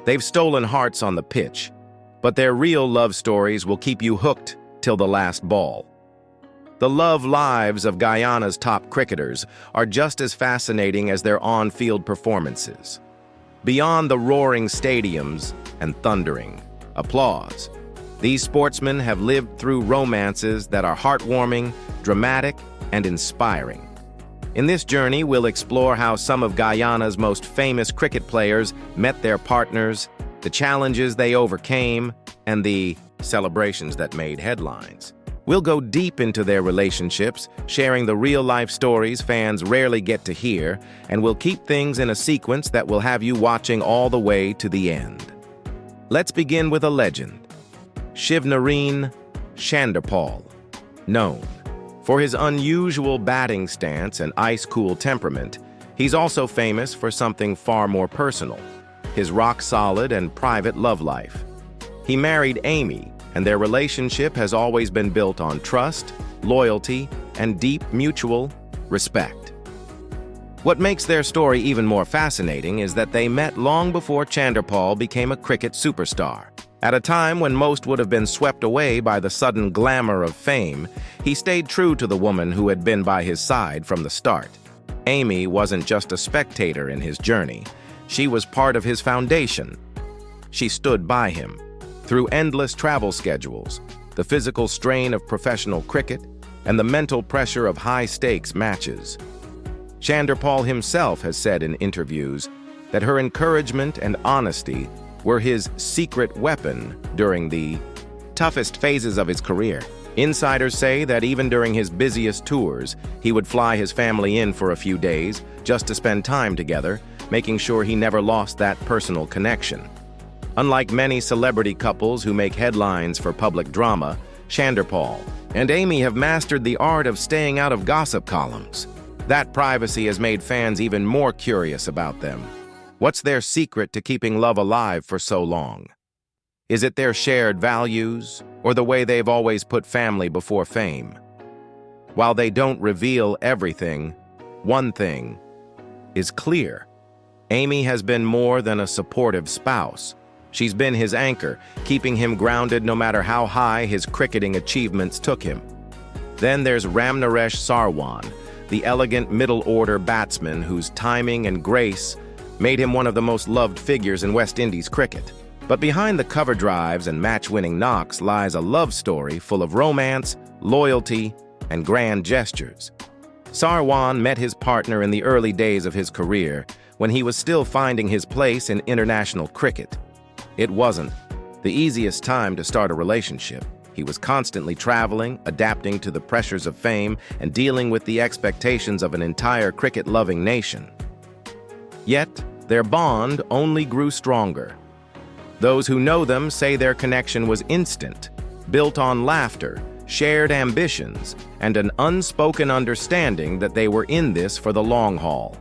They've stolen hearts on the pitch, but their real love stories will keep you hooked till the last ball. The love lives of Guyana's top cricketers are just as fascinating as their on-field performances. Beyond the roaring stadiums and thundering applause, these sportsmen have lived through romances that are heartwarming, dramatic, and inspiring. In this journey, we'll explore how some of Guyana's most famous cricket players met their partners, the challenges they overcame, and the celebrations that made headlines. We'll go deep into their relationships, sharing the real-life stories fans rarely get to hear, and we'll keep things in a sequence that will have you watching all the way to the end. Let's begin with a legend, Shivarin Chanderpal, known for his unusual batting stance and ice-cool temperament. He's also famous for something far more personal, his rock-solid and private love life. He married Amy, and their relationship has always been built on trust, loyalty, and deep mutual respect. What makes their story even more fascinating is that they met long before Chanderpal became a cricket superstar. At a time when most would have been swept away by the sudden glamour of fame, he stayed true to the woman who had been by his side from the start. Amy wasn't just a spectator in his journey. She was part of his foundation. She stood by him through endless travel schedules, the physical strain of professional cricket, and the mental pressure of high-stakes matches. Chanderpal himself has said in interviews that her encouragement and honesty were his secret weapon during the toughest phases of his career. Insiders say that even during his busiest tours, he would fly his family in for a few days just to spend time together, making sure he never lost that personal connection. Unlike many celebrity couples who make headlines for public drama, Chanderpal and Amy have mastered the art of staying out of gossip columns. That privacy has made fans even more curious about them. What's their secret to keeping love alive for so long? Is it their shared values, or the way they've always put family before fame? While they don't reveal everything, one thing is clear. Amy has been more than a supportive spouse. She's been his anchor, keeping him grounded no matter how high his cricketing achievements took him. Then there's Ramnaresh Sarwan, the elegant middle-order batsman whose timing and grace made him one of the most loved figures in West Indies cricket. But behind the cover drives and match-winning knocks lies a love story full of romance, loyalty, and grand gestures. Sarwan met his partner in the early days of his career, when he was still finding his place in international cricket. It wasn't the easiest time to start a relationship. He was constantly traveling, adapting to the pressures of fame, and dealing with the expectations of an entire cricket-loving nation. Yet, their bond only grew stronger. Those who know them say their connection was instant, built on laughter, shared ambitions, and an unspoken understanding that they were in this for the long haul.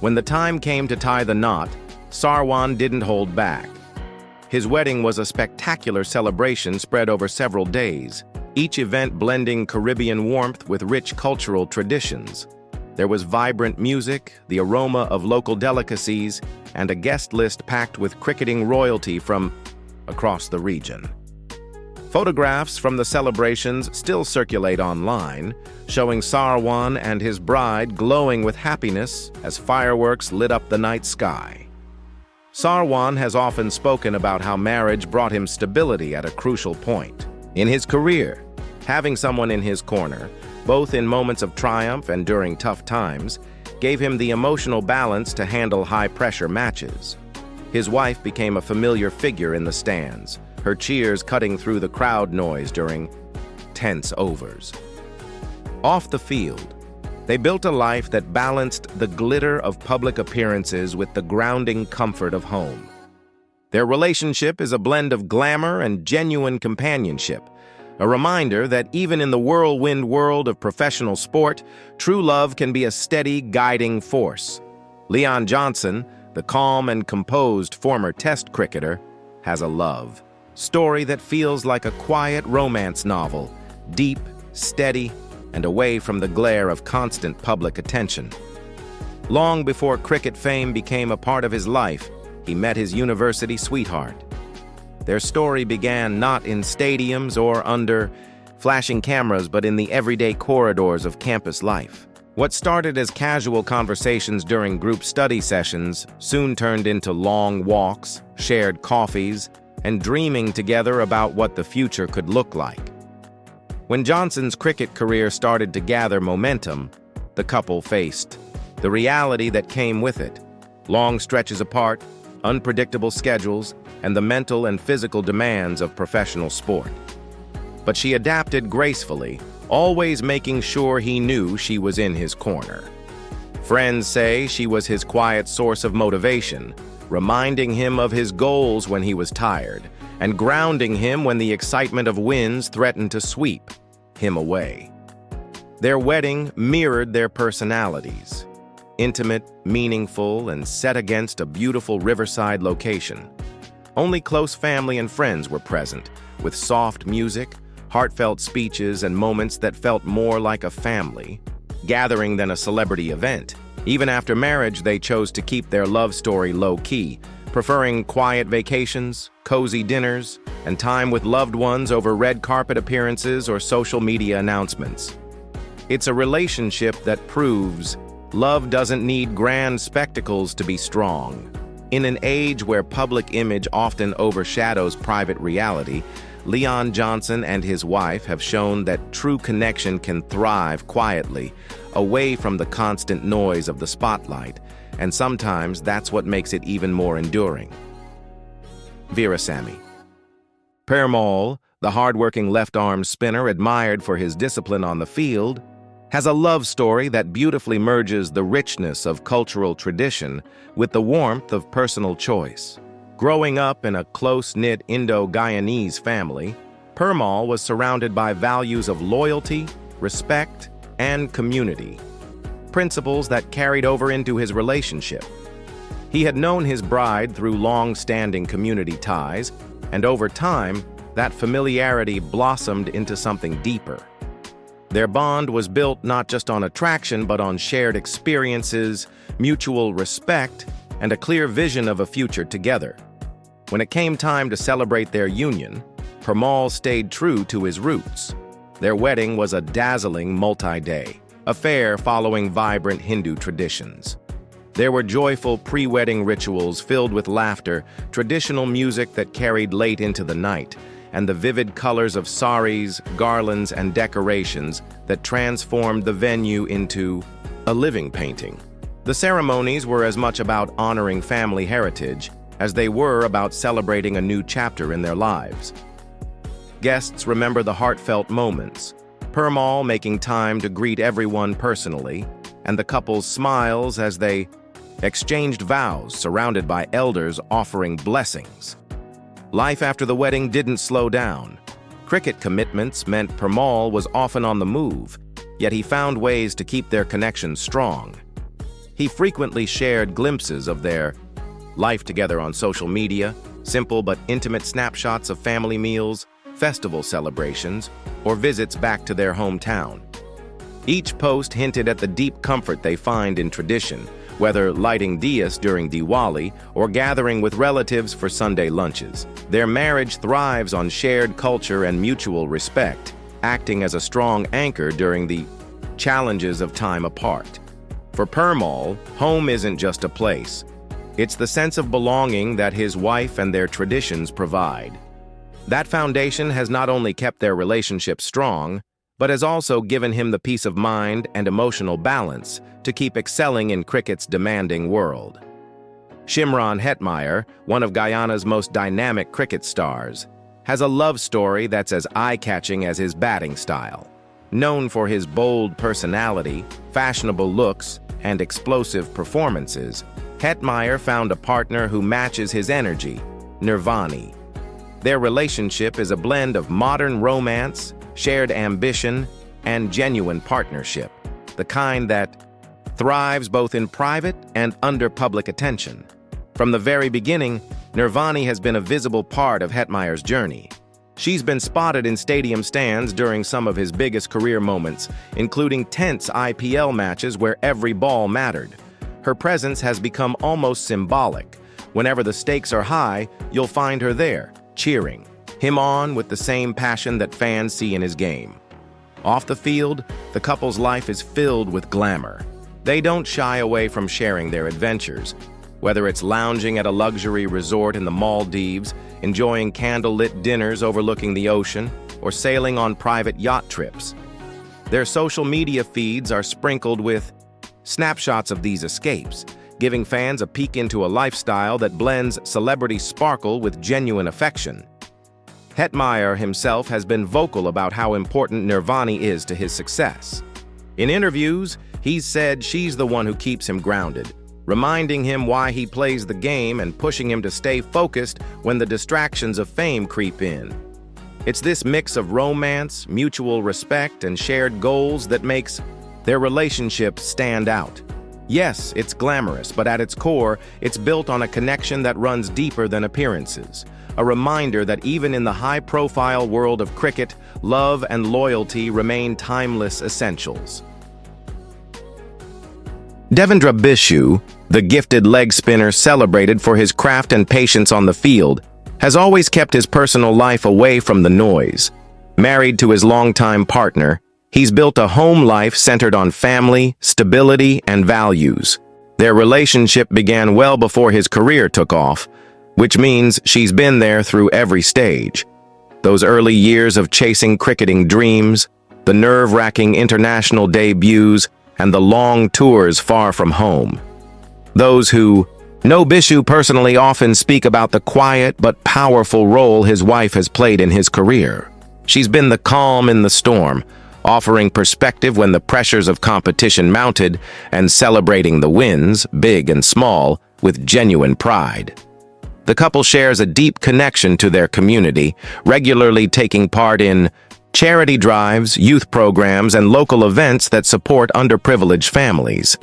When the time came to tie the knot, Sarwan didn't hold back. His wedding was a spectacular celebration spread over several days, each event blending Caribbean warmth with rich cultural traditions. There was vibrant music, the aroma of local delicacies, and a guest list packed with cricketing royalty from across the region. Photographs from the celebrations still circulate online, showing Sarwan and his bride glowing with happiness as fireworks lit up the night sky. Sarwan has often spoken about how marriage brought him stability at a crucial point in his career. Having someone in his corner, both in moments of triumph and during tough times, gave him the emotional balance to handle high-pressure matches. His wife became a familiar figure in the stands, her cheers cutting through the crowd noise during tense overs. Off the field, they built a life that balanced the glitter of public appearances with the grounding comfort of home. Their relationship is a blend of glamour and genuine companionship, a reminder that even in the whirlwind world of professional sport, true love can be a steady, guiding force. Leon Johnson, the calm and composed former Test cricketer, has a love story that feels like a quiet romance novel, deep, steady, and away from the glare of constant public attention. Long before cricket fame became a part of his life, he met his university sweetheart. Their story began not in stadiums or under flashing cameras, but in the everyday corridors of campus life. What started as casual conversations during group study sessions soon turned into long walks, shared coffees, and dreaming together about what the future could look like. When Johnson's cricket career started to gather momentum, the couple faced the reality that came with it: long stretches apart, unpredictable schedules, and the mental and physical demands of professional sport. But she adapted gracefully, always making sure he knew she was in his corner. Friends say she was his quiet source of motivation, reminding him of his goals when he was tired, and grounding him when the excitement of wins threatened to sweep him away. Their wedding mirrored their personalities: intimate, meaningful, and set against a beautiful riverside location. Only close family and friends were present, with soft music, heartfelt speeches, and moments that felt more like a family gathering than a celebrity event. Even after marriage, they chose to keep their love story low-key, preferring quiet vacations, cozy dinners, and time with loved ones over red carpet appearances or social media announcements. It's a relationship that proves love doesn't need grand spectacles to be strong. In an age where public image often overshadows private reality, Leon Johnson and his wife have shown that true connection can thrive quietly, away from the constant noise of the spotlight, and sometimes that's what makes it even more enduring. Sammy Permal, the hard-working left-arm spinner admired for his discipline on the field, has a love story that beautifully merges the richness of cultural tradition with the warmth of personal choice. Growing up in a close-knit Indo-Guyanese family, Permal was surrounded by values of loyalty, respect, and community, principles that carried over into his relationship. He had known his bride through long-standing community ties, and over time, that familiarity blossomed into something deeper. Their bond was built not just on attraction, but on shared experiences, mutual respect, and a clear vision of a future together. When it came time to celebrate their union, Permal stayed true to his roots. Their wedding was a dazzling multi-day affair following vibrant Hindu traditions. There were joyful pre-wedding rituals filled with laughter, traditional music that carried late into the night, and the vivid colors of saris, garlands, and decorations that transformed the venue into a living painting. The ceremonies were as much about honoring family heritage as they were about celebrating a new chapter in their lives. Guests remember the heartfelt moments, Permal making time to greet everyone personally, and the couple's smiles as they exchanged vows surrounded by elders offering blessings. Life after the wedding didn't slow down. Cricket commitments meant Permal was often on the move, yet he found ways to keep their connection strong. He frequently shared glimpses of their life together on social media, simple but intimate snapshots of family meals, festival celebrations, or visits back to their hometown. Each post hinted at the deep comfort they find in tradition, whether lighting diyas during Diwali or gathering with relatives for Sunday lunches. Their marriage thrives on shared culture and mutual respect, acting as a strong anchor during the challenges of time apart. For Permal, home isn't just a place. It's the sense of belonging that his wife and their traditions provide. That foundation has not only kept their relationship strong, but has also given him the peace of mind and emotional balance to keep excelling in cricket's demanding world. Shimon Hetmier, one of Guyana's most dynamic cricket stars, has a love story that's as eye-catching as his batting style. Known for his bold personality, fashionable looks, and explosive performances, Hetmier found a partner who matches his energy, Nirvani. Their relationship is a blend of modern romance, shared ambition, and genuine partnership, the kind that thrives both in private and under public attention. From the very beginning, Nirvani has been a visible part of Hetmier's journey. She's been spotted in stadium stands during some of his biggest career moments, including tense IPL matches where every ball mattered. Her presence has become almost symbolic, Whenever the stakes are high, you'll find her there, cheering him on with the same passion that fans see in his game. Off the field, the couple's life is filled with glamour. They don't shy away from sharing their adventures, whether it's lounging at a luxury resort in the Maldives, enjoying candlelit dinners overlooking the ocean, or sailing on private yacht trips. Their social media feeds are sprinkled with snapshots of these escapes, giving fans a peek into a lifestyle that blends celebrity sparkle with genuine affection. Hetmier himself has been vocal about how important Nirvani is to his success. In interviews, he's said she's the one who keeps him grounded, reminding him why he plays the game and pushing him to stay focused when the distractions of fame creep in. It's this mix of romance, mutual respect, and shared goals that makes their relationship stand out. Yes, it's glamorous, but at its core, it's built on a connection that runs deeper than appearances. A reminder that even in the high-profile world of cricket, love and loyalty remain timeless essentials. Devendra Bishu, the gifted leg spinner celebrated for his craft and patience on the field, has always kept his personal life away from the noise. Married to his longtime partner, he's built a home life centered on family, stability, and values. Their relationship began well before his career took off, which means she's been there through every stage. Those early years of chasing cricketing dreams, the nerve-wracking international debuts, and the long tours far from home. Those who know Bishu personally often speak about the quiet but powerful role his wife has played in his career. She's been the calm in the storm, offering perspective when the pressures of competition mounted and celebrating the wins, big and small, with genuine pride. The couple shares a deep connection to their community, regularly taking part in charity drives, youth programs, and local events that support underprivileged families.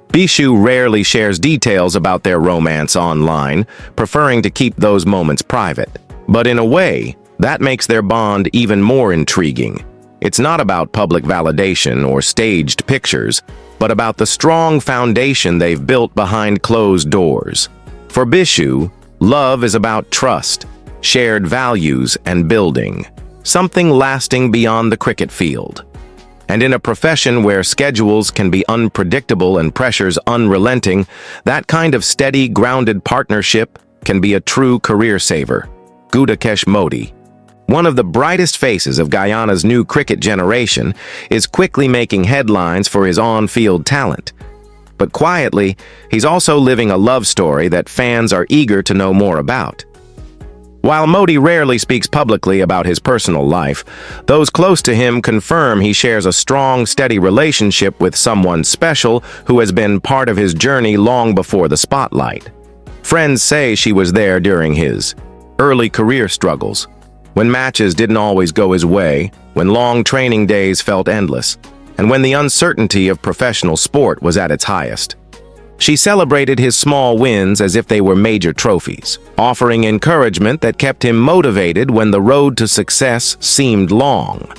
Bishu rarely shares details about their romance online, preferring to keep those moments private. But in a way, that makes their bond even more intriguing. It's not about public validation or staged pictures, but about the strong foundation they've built behind closed doors. For Bishu, love is about trust, shared values, and building something lasting beyond the cricket field. And in a profession where schedules can be unpredictable and pressures unrelenting, that kind of steady, grounded partnership can be a true career saver. Guyanese Modi, one of the brightest faces of Guyana's new cricket generation, is quickly making headlines for his on-field talent. But quietly, he's also living a love story that fans are eager to know more about. While Modi rarely speaks publicly about his personal life, those close to him confirm he shares a strong, steady relationship with someone special who has been part of his journey long before the spotlight. Friends say she was there during his early career struggles, when matches didn't always go his way, when long training days felt endless, and when the uncertainty of professional sport was at its highest. She celebrated his small wins as if they were major trophies, offering encouragement that kept him motivated when the road to success seemed long.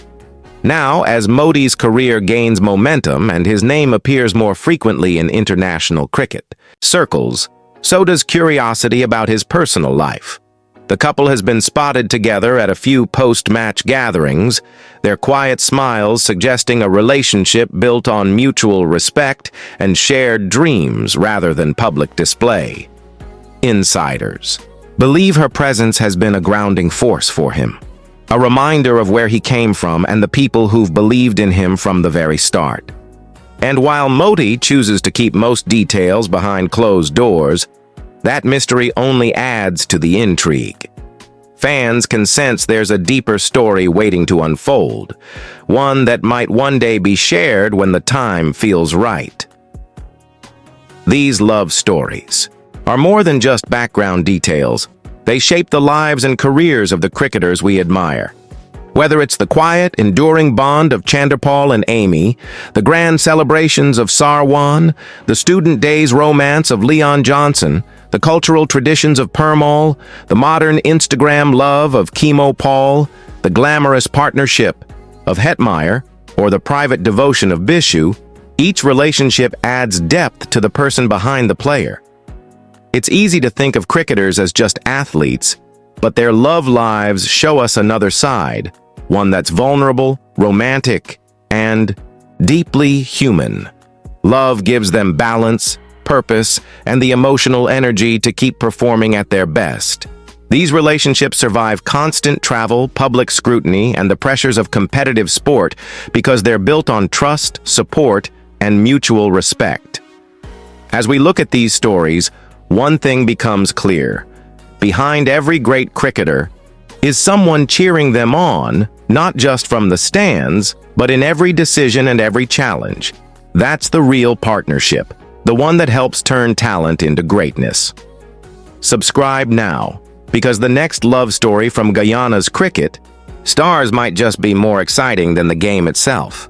Now, as Modi's career gains momentum and his name appears more frequently in international cricket circles, so does curiosity about his personal life. The couple has been spotted together at a few post-match gatherings, their quiet smiles suggesting a relationship built on mutual respect and shared dreams rather than public display. Insiders believe her presence has been a grounding force for him, a reminder of where he came from and the people who've believed in him from the very start. And while Modi chooses to keep most details behind closed doors, that mystery only adds to the intrigue. Fans can sense there's a deeper story waiting to unfold, one that might one day be shared when the time feels right. These love stories are more than just background details. They shape the lives and careers of the cricketers we admire. Whether it's the quiet, enduring bond of Chanderpal and Amy, the grand celebrations of Sarwan, the student days romance of Leon Johnson, the cultural traditions of Permal, the modern Instagram love of Chemo Paul, the glamorous partnership of Hetmier, or the private devotion of Bishu, each relationship adds depth to the person behind the player. It's easy to think of cricketers as just athletes, but their love lives show us another side, one that's vulnerable, romantic, and deeply human. Love gives them balance, purpose, and the emotional energy to keep performing at their best. These relationships survive constant travel, public scrutiny, and the pressures of competitive sport because they're built on trust, support, and mutual respect. As we look at these stories, one thing becomes clear. Behind every great cricketer is someone cheering them on, not just from the stands, but in every decision and every challenge. That's the real partnership, the one that helps turn talent into greatness. Subscribe now, because the next love story from Guyana's cricket, stars might just be more exciting than the game itself.